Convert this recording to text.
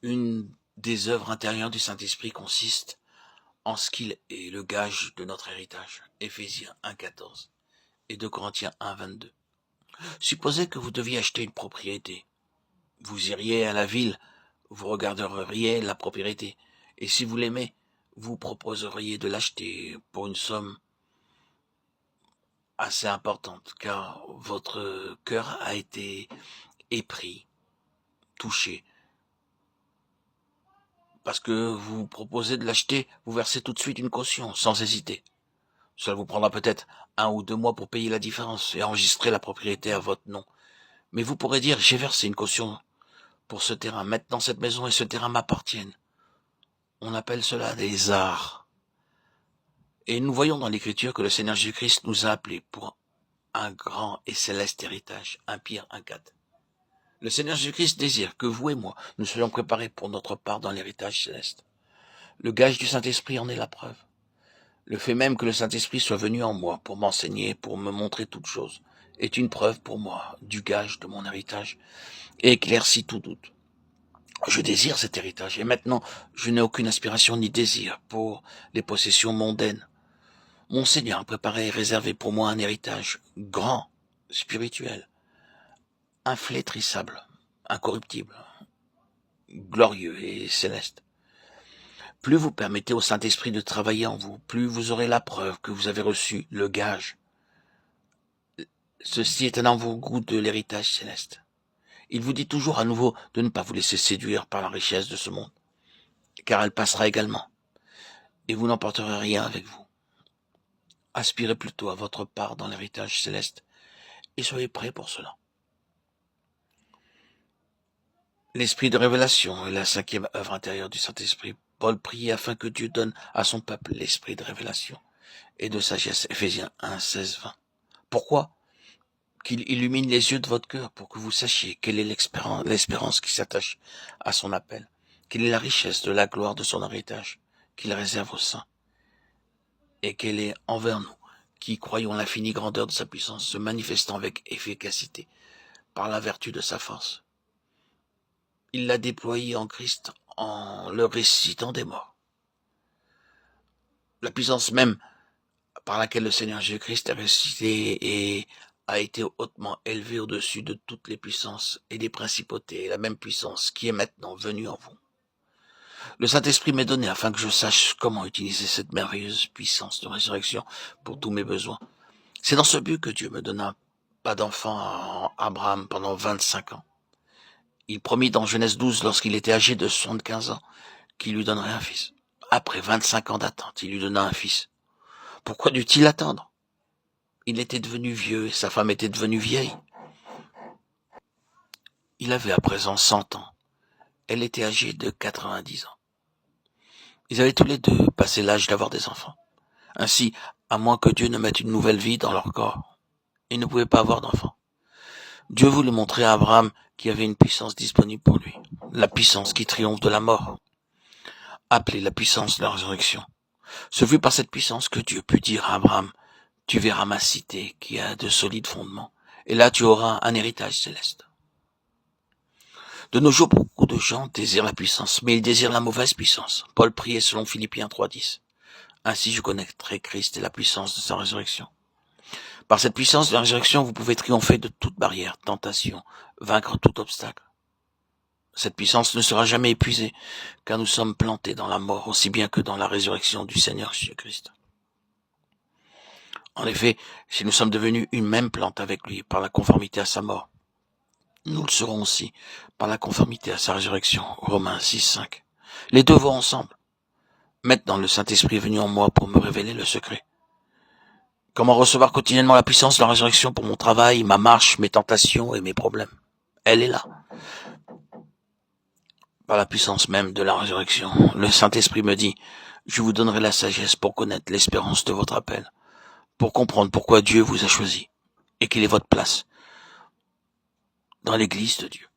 Une des œuvres intérieures du Saint-Esprit consiste en ce qu'il est le gage de notre héritage. Éphésiens 1,14 et 2 Corinthiens 1,22. Supposez que vous deviez acheter une propriété. Vous iriez à la ville, vous regarderiez la propriété, et si vous l'aimez, vous proposeriez de l'acheter pour une somme assez importante, car votre cœur a été épris, touché. Parce que vous proposez de l'acheter, vous versez tout de suite une caution, sans hésiter. Cela vous prendra peut-être 1 ou 2 mois pour payer la différence et enregistrer la propriété à votre nom. Mais vous pourrez dire, j'ai versé une caution pour ce terrain. Maintenant, cette maison et ce terrain m'appartiennent. On appelle cela des arts. Et nous voyons dans l'Écriture que le Seigneur Jésus-Christ nous a appelés pour un grand et céleste héritage. 1 Pierre 1,4. Le Seigneur Jésus-Christ désire que vous et moi, nous soyons préparés pour notre part dans l'héritage céleste. Le gage du Saint-Esprit en est la preuve. Le fait même que le Saint-Esprit soit venu en moi pour m'enseigner, pour me montrer toutes choses, est une preuve pour moi du gage de mon héritage et éclaircit tout doute. Je désire cet héritage et maintenant je n'ai aucune aspiration ni désir pour les possessions mondaines. Mon Seigneur a préparé et réservé pour moi un héritage grand, spirituel, inflétrissable, incorruptible, glorieux et céleste. Plus vous permettez au Saint-Esprit de travailler en vous, plus vous aurez la preuve que vous avez reçu le gage. Ceci est un avant-goût de l'héritage céleste. Il vous dit toujours à nouveau de ne pas vous laisser séduire par la richesse de ce monde, car elle passera également, et vous n'emporterez rien avec vous. Aspirez plutôt à votre part dans l'héritage céleste, et soyez prêts pour cela. L'esprit de révélation est la 5e œuvre intérieure du Saint-Esprit. Paul priait afin que Dieu donne à son peuple l'esprit de révélation et de sagesse. Éphésiens 1, 16, 20. Pourquoi ? Qu'il illumine les yeux de votre cœur pour que vous sachiez quelle est l'espérance qui s'attache à son appel, quelle est la richesse de la gloire de son héritage qu'il réserve aux saints, et quelle est envers nous, qui croyons l'infinie grandeur de sa puissance, se manifestant avec efficacité par la vertu de sa force. Il l'a déployée en Christ en le ressuscitant des morts. La puissance même par laquelle le Seigneur Jésus-Christ est ressuscité et a été hautement élevé au-dessus de toutes les puissances et des principautés, et la même puissance qui est maintenant venue en vous. Le Saint-Esprit m'est donné afin que je sache comment utiliser cette merveilleuse puissance de résurrection pour tous mes besoins. C'est dans ce but que Dieu me donna pas d'enfant à Abraham pendant 25 ans. Il promit dans Genèse 12, lorsqu'il était âgé de 75 ans, qu'il lui donnerait un fils. Après 25 ans d'attente, il lui donna un fils. Pourquoi dut-il attendre ? Il était devenu vieux et sa femme était devenue vieille. Il avait à présent 100 ans. Elle était âgée de 90 ans. Ils avaient tous les deux passé l'âge d'avoir des enfants. Ainsi, à moins que Dieu ne mette une nouvelle vie dans leur corps, ils ne pouvaient pas avoir d'enfants. Dieu voulait montrer à Abraham qu'il y avait une puissance disponible pour lui, la puissance qui triomphe de la mort, appelée la puissance de la résurrection. Ce fut par cette puissance que Dieu put dire à Abraham, « Tu verras ma cité qui a de solides fondements, et là tu auras un héritage céleste. » De nos jours, beaucoup de gens désirent la puissance, mais ils désirent la mauvaise puissance. Paul priait selon Philippiens 3,10. Ainsi je connaîtrai Christ et la puissance de sa résurrection. Par cette puissance de la résurrection, vous pouvez triompher de toute barrière, tentation, vaincre tout obstacle. Cette puissance ne sera jamais épuisée, car nous sommes plantés dans la mort aussi bien que dans la résurrection du Seigneur Jésus-Christ. En effet, si nous sommes devenus une même plante avec lui par la conformité à sa mort, nous le serons aussi par la conformité à sa résurrection. Romains 6, 5. Les deux vont ensemble. Maintenant, le Saint-Esprit est venu en moi pour me révéler le secret. Comment recevoir quotidiennement la puissance de la résurrection pour mon travail, ma marche, mes tentations et mes problèmes ? Elle est là. Par la puissance même de la résurrection, le Saint-Esprit me dit, je vous donnerai la sagesse pour connaître l'espérance de votre appel, pour comprendre pourquoi Dieu vous a choisi et quelle est votre place dans l'Église de Dieu.